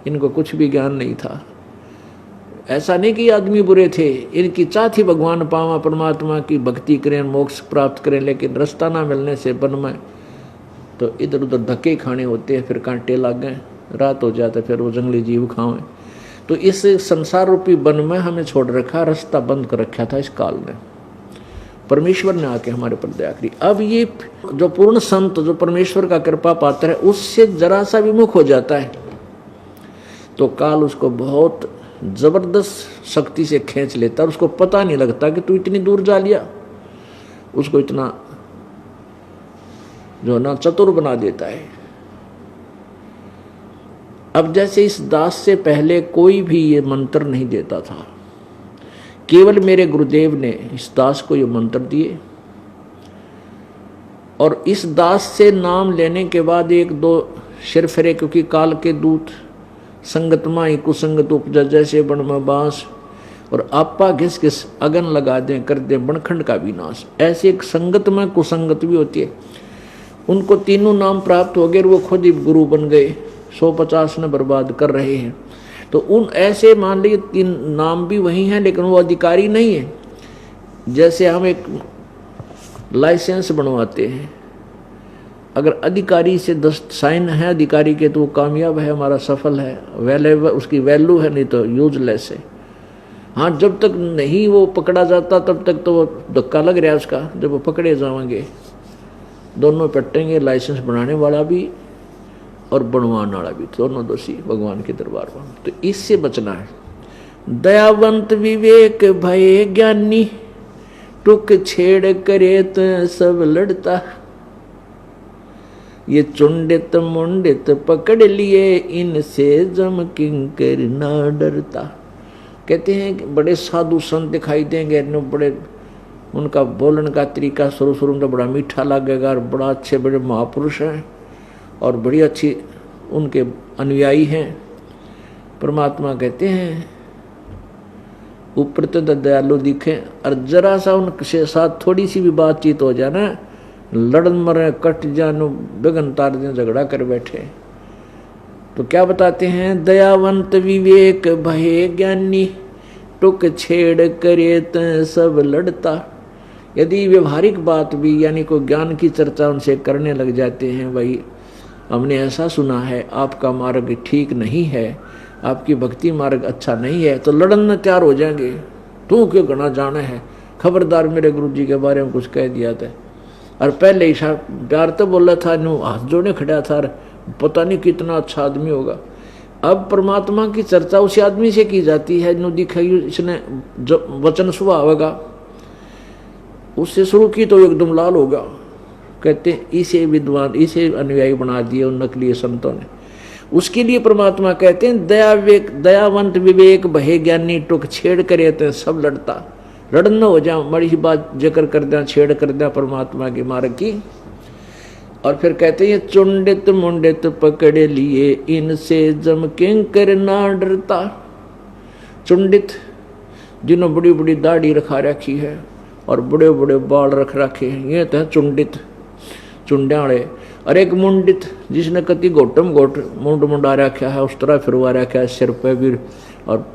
इनको कुछ भी ज्ञान नहीं था। ऐसा नहीं कि आदमी बुरे थे, इनकी चाह थी भगवान पावा, परमात्मा की भक्ति करें, मोक्ष प्राप्त करें, लेकिन रास्ता ना मिलने से वन में तो इधर उधर धक्के खाने होते हैं, फिर कांटे लग गए, रात हो जाते, फिर वो जंगली जीव खाएं। तो इस संसार रूपी वन में हमें छोड़ रखा, रास्ता बंद कर रखा था इस काल ने। परमेश्वर ने आके हमारे पर दया करी। अब ये जो पूर्ण संत, जो परमेश्वर का कृपा पात्र है, उससे जरा सा विमुख हो जाता है तो काल उसको बहुत जबरदस्त शक्ति से खींच लेता, और उसको पता नहीं लगता कि तू इतनी दूर जा लिया। उसको इतना जो ना चतुर बना देता है। अब जैसे इस दास से पहले कोई भी ये मंत्र नहीं देता था, केवल मेरे गुरुदेव ने इस दास को ये मंत्र दिए, और इस दास से नाम लेने के बाद 1-2 सिर फिरे, क्योंकि काल के दूत संगत माई कुसंगत उपजा जैसे बन में बांस, और आपा घिस घिस अगन लगा दें, कर दे बनखंड का विनाश। ऐसे एक संगत में कुसंगत भी होती है। उनको तीनों नाम प्राप्त हो गए, वो खुद ही गुरु बन गए, 150 ने बर्बाद कर रहे हैं। तो उन ऐसे मान लीजिए 3 नाम भी वही हैं, लेकिन वो अधिकारी नहीं है। जैसे हम एक लाइसेंस बनवाते हैं, अगर अधिकारी से 10 साइन है अधिकारी के तो वो कामयाब है, हमारा सफल है, वैल्यूएबल उसकी वैल्यू है, नहीं तो यूजलेस है। हाँ, जब तक नहीं वो पकड़ा जाता तब तक तो वो धक्का लग रहा है उसका, जब वो पकड़े जाएंगे दोनों पट्टेंगे, लाइसेंस बनाने वाला भी और बनवाने वाला भी, दोनों दोषी भगवान के दरबार में। तो इससे बचना है। दयावंत विवेक भय ज्ञानी, टुक छेड़ करे तो सब लड़ता। ये चुंडित मुंडित पकड़ लिए, इनसे जम किंकर ना डरता। कहते हैं कि बड़े साधु संत दिखाई देंगे, बड़े उनका बोलने का तरीका शुरू में तो बड़ा मीठा लगेगा और बड़ा अच्छे बड़े महापुरुष हैं और बड़ी अच्छी उनके अनुयायी हैं। परमात्मा कहते हैं ऊपर तो दयालु दिखे और जरा सा उनके साथ थोड़ी सी भी बातचीत हो जाए ना, लड़न मरे कट जानो बेगन तार दें, झगड़ा कर बैठे। तो क्या बताते हैं, दयावंत विवेक भय ज्ञानी, टुक छेड़ करे त सब लड़ता। यदि व्यवहारिक बात भी यानी कोई ज्ञान की चर्चा उनसे करने लग जाते हैं, भाई हमने ऐसा सुना है आपका मार्ग ठीक नहीं है, आपकी भक्ति मार्ग अच्छा नहीं है, तो लड़न में तैयार हो जाएंगे। तू क्यों घना जाना है, खबरदार मेरे गुरु जी के बारे में कुछ कह दिया था, और पहले ही प्यार तो बोला था, नु हाथ जोड़े खड़ा था, पता नहीं कितना अच्छा आदमी होगा। अब परमात्मा की चर्चा उसी आदमी से की जाती है नु दिखाई इसने जो वचन स्वभाव होगा, उससे शुरू की तो एकदम लाल होगा। कहते इसे विद्वान, इसे अनुयायी बना दिए उन नकली संतों ने। उसके लिए परमात्मा कहते हैं दयावंत विवेक भय ज्ञानी, टुक छेड़ करे तो सब लड़ता। लड़न न हो जाओ, बड़ी बात जिक्र कर दें, छेड़ कर दें परमात्मा के मार्ग की। और फिर कहते हैं चुंडित मुंडित पकड़े लिए, इनसे जम किंकर ना डरता। चुंडित जिन्होंने बड़ी बड़ी दाढ़ी रखा रखी है और बड़े बड़े बाल रख रखे हैं, ये तो है चुंडित, चुंड्याड़े। और एक मुंडित जिसने कति घोटम घोट मुंड मुंडा रखा है, उस तरह फिरवा रखा है सिर पे भी, और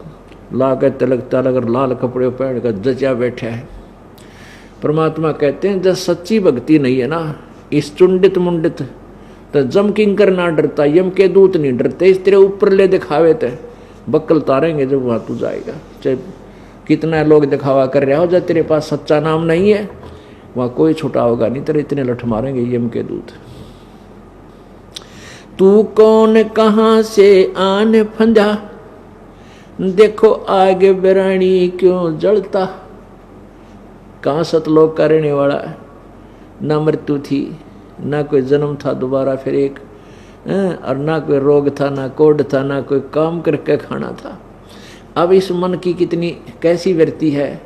ला के तिलक तलक और लाल कपड़े पहन कर जचा बैठा है। परमात्मा कहते हैं जब सच्ची भक्ति नहीं है ना, इस चुंडित मुंडित तो जम किंकर ना डरता, यम के दूत नहीं डरते। इस तेरे ऊपर ले दिखावे थे बक्कल तारेंगे जब वहां तू जाएगा। चाहे कितना लोग दिखावा कर रहा हो, जब तेरे पास सच्चा नाम नहीं है वहां कोई छुटा होगा नहीं, तेरे इतने लठ मारेंगे यम के दूत। तू कौन कहां से आने फंदा, देखो आगे बिरानी क्यों जलता। कहाँ सतलोक का रहने वाला है, ना मृत्यु थी, ना कोई जन्म था दोबारा फिर एक, और ना कोई रोग था, ना कोड था, ना कोई काम करके खाना था। अब इस मन की कितनी कैसी वृत्ति है,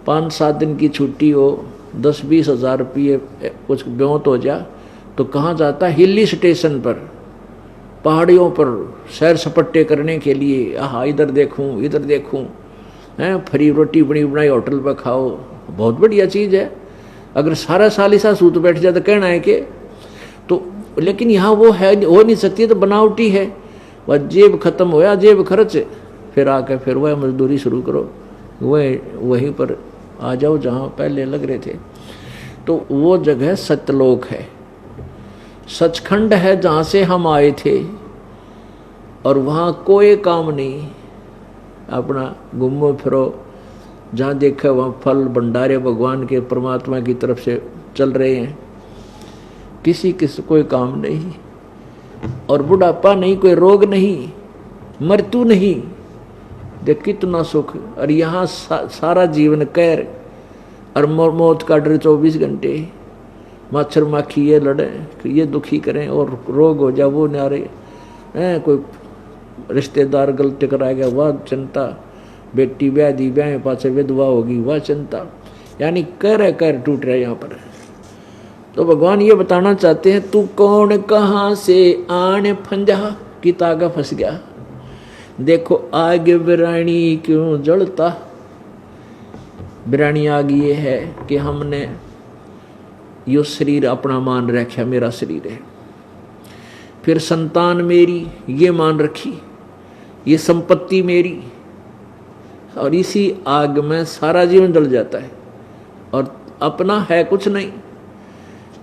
5-7 दिन की छुट्टी हो, 10-20 हज़ार रुपये कुछ ब्योत हो जा तो कहाँ जाता, हिली स्टेशन पर, पहाड़ियों पर सैर सपट्टे करने के लिए। आहा इधर देखूं इधर देखूं, फ्री रोटी बनी बनाई होटल पर खाओ, बहुत बढ़िया चीज़ है। अगर सारा साल ऐसा सूत बैठ जाए तो कहना है कि तो, लेकिन यहाँ वो है हो नहीं सकती, तो बनावटी है। वह जेब खत्म होया, जेब खर्च, फिर आके फिर वह मजदूरी शुरू करो, वहीं पर आ जाओ जहाँ पहले लग रहे थे। तो वो जगह सतलोक है, सचखंड है जहाँ से हम आए थे, और वहाँ कोई काम नहीं, अपना घूमो फिरो, जहाँ देखा वहाँ फल भंडारे भगवान के परमात्मा की तरफ से चल रहे हैं, किसी कोई काम नहीं, और बुढ़ापा नहीं, कोई रोग नहीं, मृत्यु नहीं। देख कितना सुख। और यहाँ सारा जीवन कैर और मौत का डर 24 घंटे, मच्छर माखी ये लड़े, ये दुखी करें और रोग हो जाए वो न्यारे, कोई रिश्तेदार गलती करा गया वह चिंता, बेटी ब्याह दी ब्याह पाछे विधवा होगी वह चिंता, यानी कर टूट रहा है यहाँ पर। तो भगवान ये बताना चाहते हैं तू कौन कहाँ से आने फंजा, की तागा फंस गया, देखो आगे बिरानी क्यों जलता। बिरानी आग ये है कि हमने यो शरीर अपना मान रखा, मेरा शरीर है। फिर संतान मेरी ये मान रखी, ये संपत्ति मेरी, और इसी आग में सारा जीवन जल जाता है और अपना है कुछ नहीं।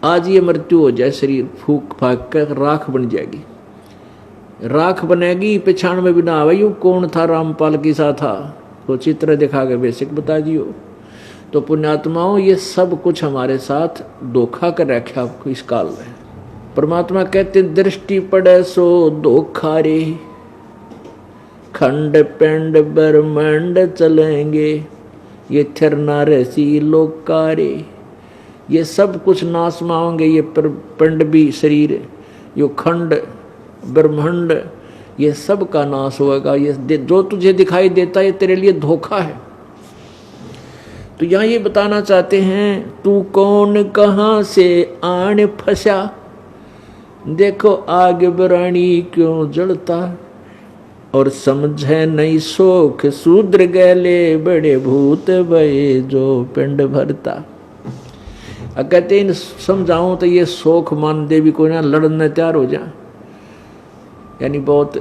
आज ये मृत्यु हो जाए, शरीर फूक फाक कर राख बन जाएगी, राख बनेगी, पिछाण में भी ना आवे। यू कौन था रामपाल की सा था, वो चित्र दिखा के बेसिक बता दियो। तो पुण्यात्माओं, ये सब कुछ हमारे साथ धोखा कर रखा आपको इस काल में। परमात्मा कहते दृष्टि पड़े सो धोखा रे, खंड पिंड ब्रह्मांड चलेंगे, ये थिर ना रहसी लोकारे। ये सब कुछ नाश में होंगे, ये पिंड भी शरीर, यो खंड ब्रह्मांड, ये सब का नाश होगा। ये जो तुझे दिखाई देता है ये तेरे लिए धोखा है। तो यहाँ ये बताना चाहते हैं, तू कौन कहाँ से आन फंसा, देखो आग बरानी क्यों जलता, और समझे नहीं सोख शूद्र गैले, बड़े भूत भये जो पिंड भरता। कहते इन समझाऊं तो ये शोक मान दे भी कोई ना, लड़ने तैयार हो जा। यानी बहुत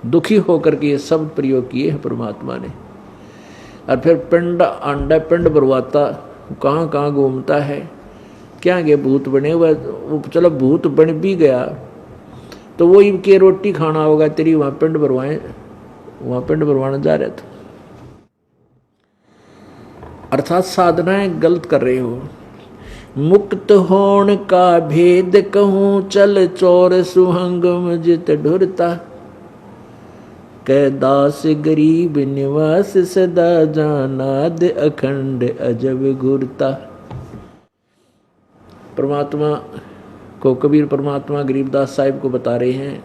दुखी होकर के ये शब्द प्रयोग किए हैं परमात्मा ने। और फिर पिंड अंडा पिंड बरवाता, कहाँ कहाँ घूमता है, क्या के भूत बने हुए। चलो भूत बन भी गया तो वो इनके रोटी खाना होगा तेरी, वहाँ पिंड भरवाएं, वहाँ पिंड भरवाने जा रहे थे। अर्थात साधनाएं गलत कर रहे हो। मुक्त होण का भेद कहूँ, चल चोर सुहंगम जित ढुरता, कै दास गरीब निवास सदा, जानाद अखंड अजब घूरता। परमात्मा को कबीर परमात्मा गरीबदास साहिब को बता रहे हैं,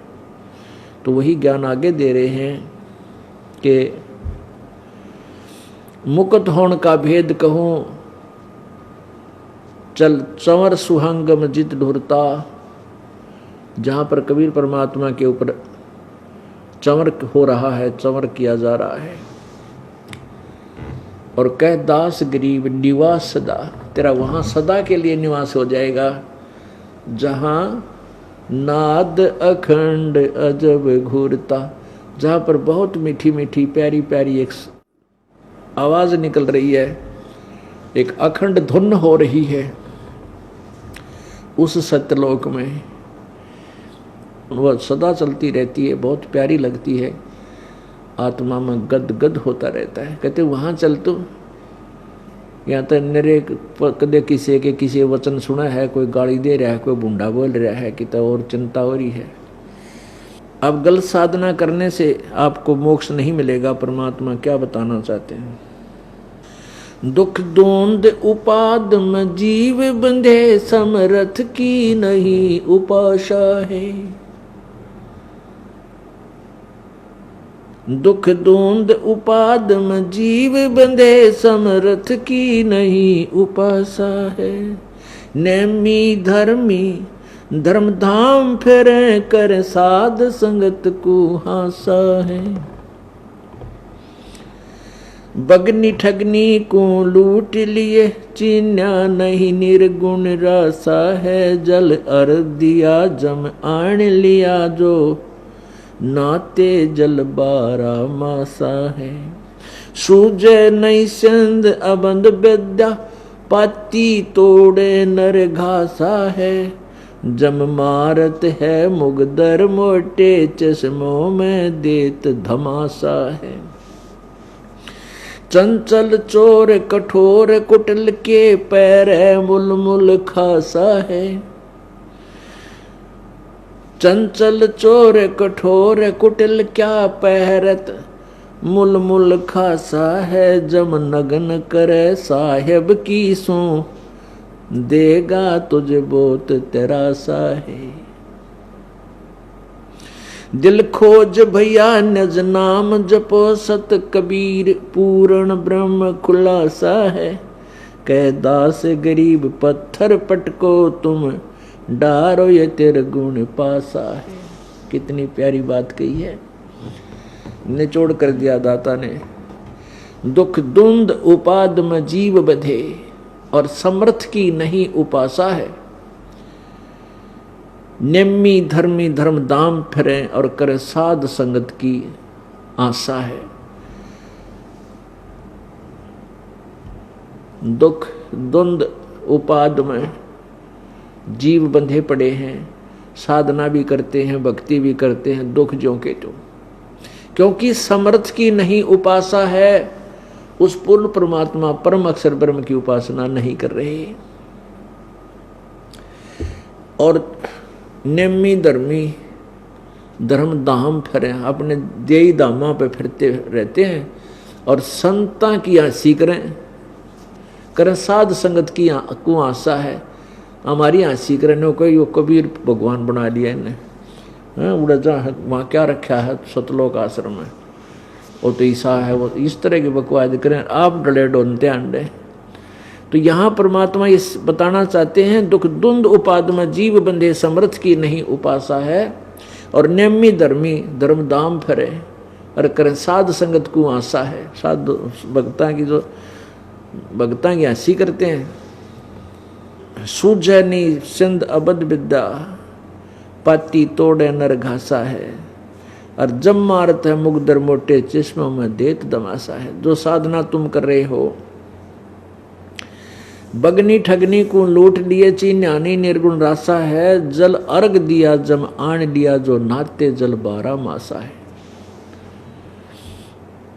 तो वही ज्ञान आगे दे रहे हैं कि मुक्त होण का भेद कहूँ, चल चंवर सुहंगम जित ढुरता। जहाँ पर कबीर परमात्मा के ऊपर चंवर हो रहा है, चंवर किया जा रहा है, और कह दास गरीब निवास सदा, तेरा वहाँ सदा के लिए निवास हो जाएगा, जहाँ नाद अखंड अजब घूरता, जहाँ पर बहुत मीठी मीठी प्यारी प्यारी एक आवाज निकल रही है, एक अखंड धुन हो रही है। उस सत्यलोक में वह सदा चलती रहती है, बहुत प्यारी लगती है, आत्मा में गद गद होता रहता है। कहते वहाँ चल तो, यहाँ तो नरे कदे किसी के किसी वचन सुना है, कोई गाली दे रहा है, कोई भुंडा बोल रहा है, कि तो और चिंता हो रही है। अब गलत साधना करने से आपको मोक्ष नहीं मिलेगा। परमात्मा क्या बताना चाहते हैं, दुख द्वंद उपाद में जीव बंधे, समरथ की नहीं उपाशा है। दुख द्वंद उपाद में जीव बंधे, समरथ की नहीं उपासा है। नेमी धर्मी धर्म धाम फिरे, कर साध संगत को हासा है। बगनी ठगनी को लूट लिए, चीन्या नहीं निर्गुण रासा है। जल अर दिया जम आन लिया, जो नाते जल बारा मासा है। सूझे नहीं सिंध अबंध विद्या, पाती तोड़े नर घासा है। जम मारत है मुगदर मोटे, चश्मों में देत धमासा है। चंचल चोर कठोर कुटिल के, पैर मुल मुल खासा है। चंचल चोर कठोर कुटिल क्या, पहरत मुल मुल खासा है। जम नगन करे साहेब की सो, देगा तुझे बहुत तेरासा है। दिल खोज भैया निज नाम जपो, सत कबीर पूर्ण ब्रह्म खुलासा है। कह दास गरीब पत्थर पटको, तुम डारो ये तेरे गुण पासा है। कितनी प्यारी बात कही है, निचोड़ कर दिया दाता ने। दुख दुंद उपाद में जीव बधे, और समर्थ की नहीं उपासा है। नेमी धर्मी धर्म दाम फिरे और करे साध संगत की आशा है। दुख द्वंद उपाद में जीव बंधे पड़े हैं, साधना भी करते हैं, भक्ति भी करते हैं, दुख ज्यों के त्यों, क्योंकि समर्थ की नहीं उपासा है। उस पूर्ण परमात्मा परम अक्षर ब्रह्म की उपासना नहीं कर रहे और नेमी धर्मी धर्म धाम फिरे, अपने देई धामा पे फिरते रहते हैं और संता की आसी करें साध संगत की को आशा है। हमारी आसी करें कोई कबीर भगवान बना लिया इन्हें, उड़ा जा वहाँ क्या रखा है सतलोक आश्रम में, वो तो ईसा है, वो इस तरह की बकवाद करें, आप डले डोलते अंडे। तो यहाँ परमात्मा इस बताना चाहते हैं दुख द्वंद उपाद में जीव बंधे समर्थ की नहीं उपासा है और नेमी धर्मी धर्म दाम फिरे और करें साध संगत को आशा है। साध भक्ता की जो भक्ता की हंसी करते हैं। सूझनी सिंध अबद विद्या पाती तोड़े नर घासा है और जब मारत है मुगदर मोटे चश्मों में देत दमासा है। जो साधना तुम कर रहे हो, बगनी ठगनी को लूट लिए चिन्यानी निर्गुण रासा है। जल अर्घ दिया जम आन लिया जो नाते जल 12 मासा है।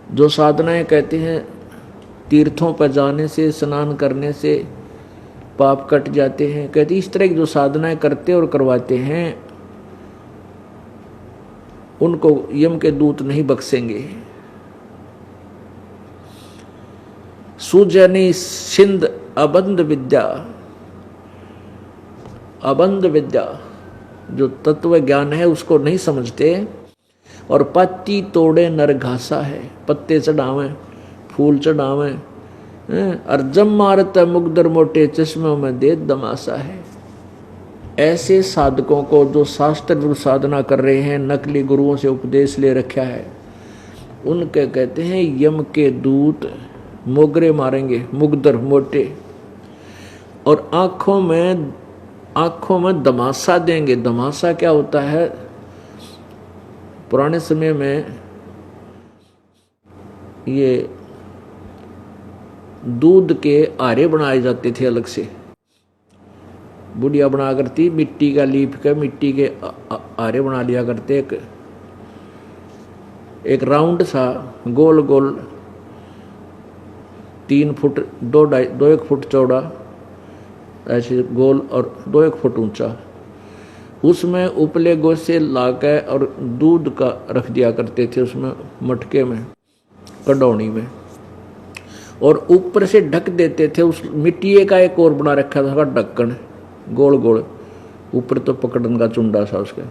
जो साधनाएं कहते हैं तीर्थों पर जाने से स्नान करने से पाप कट जाते हैं, कहते इस तरह की जो साधनाएं करते और करवाते हैं उनको यम के दूत नहीं बख्शेंगे। सुजनी सिंध अबंध विद्या, अबंध विद्या जो तत्व ज्ञान है उसको नहीं समझते और पत्ती तोड़े नर घासा है। पत्ते चढ़ावे, फूल चढ़ावे, और जम मारत मुगदर मोटे चश्मों में दे दमासा है। ऐसे साधकों को जो शास्त्र साधना कर रहे हैं, नकली गुरुओं से उपदेश ले रखा है, उनके कहते हैं यम के दूत मोगरे मारेंगे, मुगदर मोटे, और आंखों में दमासा देंगे। दमासा क्या होता है? पुराने समय में ये दूध के आरे बनाए जाते थे अलग से, बुढ़िया बना करती मिट्टी का लीप के मिट्टी के आरे बना लिया करते। एक राउंड सा गोल गोल 3 फुट 2-1 फुट चौड़ा ऐसे गोल और 2-1 फुट ऊंचा, उसमें उपले गोसे लाकर और दूध का रख दिया करते थे उसमें मटके में, कड़ौनी में, और ऊपर से ढक देते थे। उस मिट्टी का एक और बना रखा था ढक्कन गोल गोल, ऊपर तो पकड़न का चुंडा सा उसके,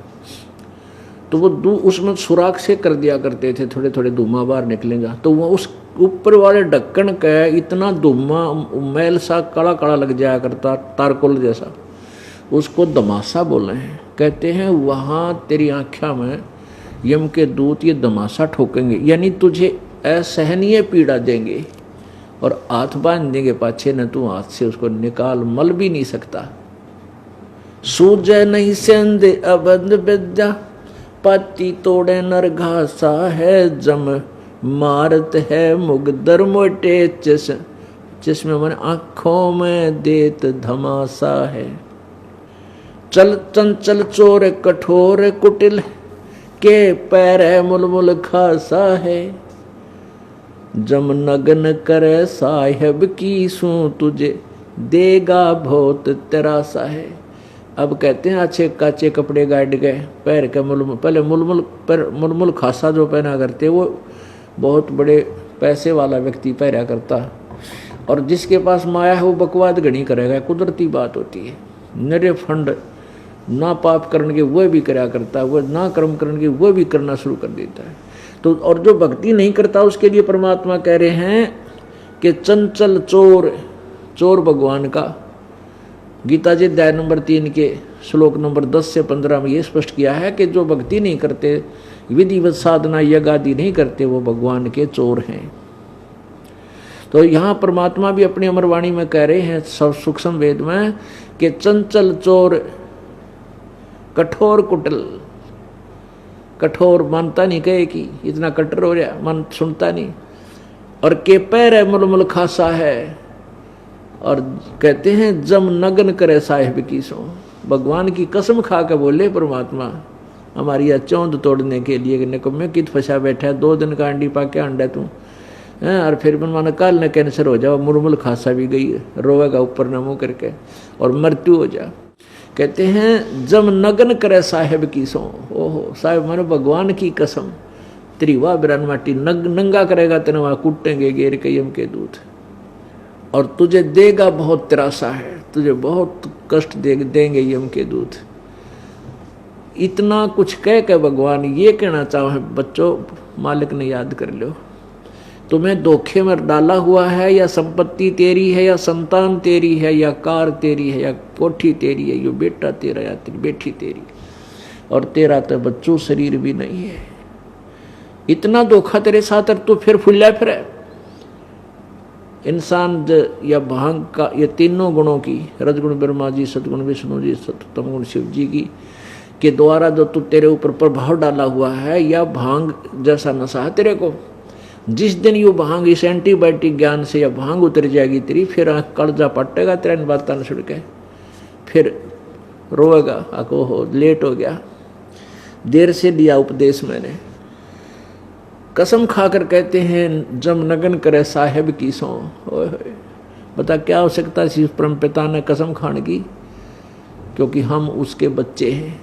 तो वो उसमें सुराख से कर दिया करते थे, थोड़े थोड़े धुआं बाहर निकलेगा। तो वो उस ऊपर वाले ढक्कन का इतना धुआं मैल सा काला काला लग जाया करता, तारकोल जैसा, उसको दमासा बोले हैं। कहते हैं वहाँ तेरी आँखों में यम के दूत ये दमासा ठोकेंगे, यानी तुझे असहनीय पीड़ा देंगे और हाथ बांध देंगे पाछे न, तू हाथ से उसको निकाल मल भी नहीं सकता। सूझे नहीं सेंध अबंध विद्या पाती तोड़े नर घासा है। जम मारत है मुगदर मोटे चश्मे मन आंखों में देत धमासा है। चल चंचल चोर कठोर कुटिल के पैर है मुलमुल खासा है। जम नगन करे साहिब की सू तुझे देगा बहुत तरासा है। अब कहते हैं अच्छे काचे कपड़े गाड़ गए, पैर के मुलमुल, पहले मुलमुल खासा जो पहना करते वो बहुत बड़े पैसे वाला व्यक्ति पहना करता, और जिसके पास माया है वो बकवाद घनी करेगा, कुदरती बात होती है। नरे फंड ना पाप करने के वह भी करा करता है, वह ना कर्म करने के वह भी करना शुरू कर देता है। तो और जो भक्ति नहीं करता उसके लिए परमात्मा कह रहे हैं कि चंचल चोर भगवान का। गीता जी अध्याय नंबर 3 के श्लोक नंबर 10 से 15 में ये स्पष्ट किया है कि जो भक्ति नहीं करते, विधिवत साधना यज्ञ आदि नहीं करते, वो भगवान के चोर हैं। तो यहाँ परमात्मा भी अपनी अमरवाणी में कह रहे हैं सब सूक्ष्म वेद में कि चंचल चोर कठोर कुटिल, कठोर मानता नहीं कहे कि इतना कठोर हो रहा, मन सुनता नहीं, और के पैर है मुलमुल खासा है, और कहते हैं जम नगन करे साहिब की सो। भगवान की कसम खा के बोले परमात्मा हमारी यह चौंध तोड़ने के लिए, निकम्मे कित फंसा बैठा है, 2 दिन का अंडी पा के अंडा तू, और फिर माना कल न कैंसर हो जाओ, मुरमुल खासा भी गई, रोएगा ऊपर न मुँह करके और मृत्यु हो जा। कहते हैं जम नगन करे साहिब की सो। ओहो साहिब मानो भगवान की कसम, तेरी वाह बिरान माटी नंगा करेगा तेने वहां कूटेंगे गेर के यम के दूत, और तुझे देगा बहुत तिरासा है, तुझे बहुत कष्ट देंगे यम के दूत। इतना कुछ कह के भगवान ये कहना चाहे बच्चों, मालिक ने याद कर लो, तुम्हें धोखे में डाला हुआ है, या संपत्ति तेरी है, या संतान तेरी है, या कार तेरी है, या कोठी तेरी है, यो बेटा तेरा या तेरी बेटी तेरी, और तेरा तो बच्चों शरीर भी नहीं है। इतना धोखा तेरे साथ, और तू फिर फुल्ला फिर इंसान या भांग का, ये तीनों गुणों की, रजगुण ब्रह्मा जी, सतगुण विष्णु जी, सतम गुण शिव जी की के द्वारा जो तू तेरे ऊपर प्रभाव डाला हुआ है, या भांग जैसा नशा है तेरे को, जिस दिन यू भांग इस एंटीबायोटिक ज्ञान से या भांग उतर जाएगी तेरी, फिर आँख कड़जा पटेगा तेरा इन बात न सुन के, फिर रोएगा आको हो लेट हो गया, देर से लिया उपदेश मैंने। कसम खाकर कहते हैं जम नगन करे साहेब की सो। बता क्या आवश्यकता थी उस परम पिता ने कसम खाने की, क्योंकि हम उसके बच्चे हैं।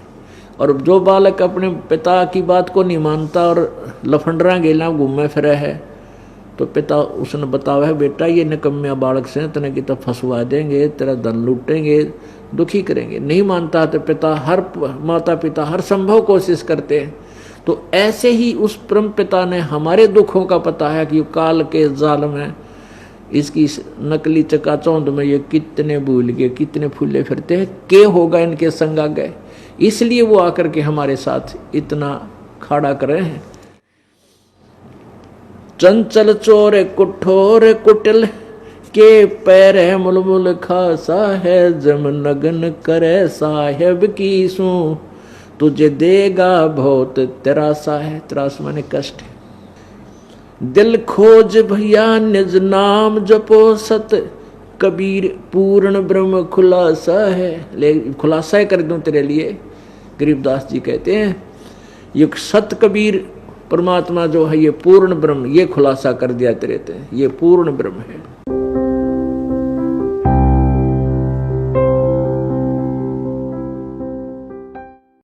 और जो बालक अपने पिता की बात को नहीं मानता और लफंडरा गेला घूमे फिरे है, तो पिता उसने बतावा है बेटा ये निकम्मे बालक से तने की तो फंसवा देंगे, तेरा धन लूटेंगे, दुखी करेंगे। नहीं मानता तो पिता हर माता पिता हर संभव कोशिश करते हैं। तो ऐसे ही उस परम पिता ने हमारे दुखों का पता है कि काल के जाल में इसकी नकली चकाचौंध में ये कितने भूल गए, कितने फूले फिरते हैं, के होगा इनके संग आ गए, इसलिए वो आकर के हमारे साथ इतना खड़ा कर रहे हैं। चंचल चोर कुठोर कुटिल के पैर है मुलमुल खासा है, जम नगन करे साहेब की सू, तुझे देगा बहुत तिरासा है। तिरास माने कष्ट है। दिल खोज भैया निज नाम जपो सत, कबीर पूर्ण ब्रह्म खुलासा है। ले खुलासा कर दूं तेरे लिए, गरीबदास जी कहते हैं ये सत कबीर परमात्मा जो है ये पूर्ण ब्रह्म, ये खुलासा कर दिया तेरे ते, ये पूर्ण ब्रह्म है।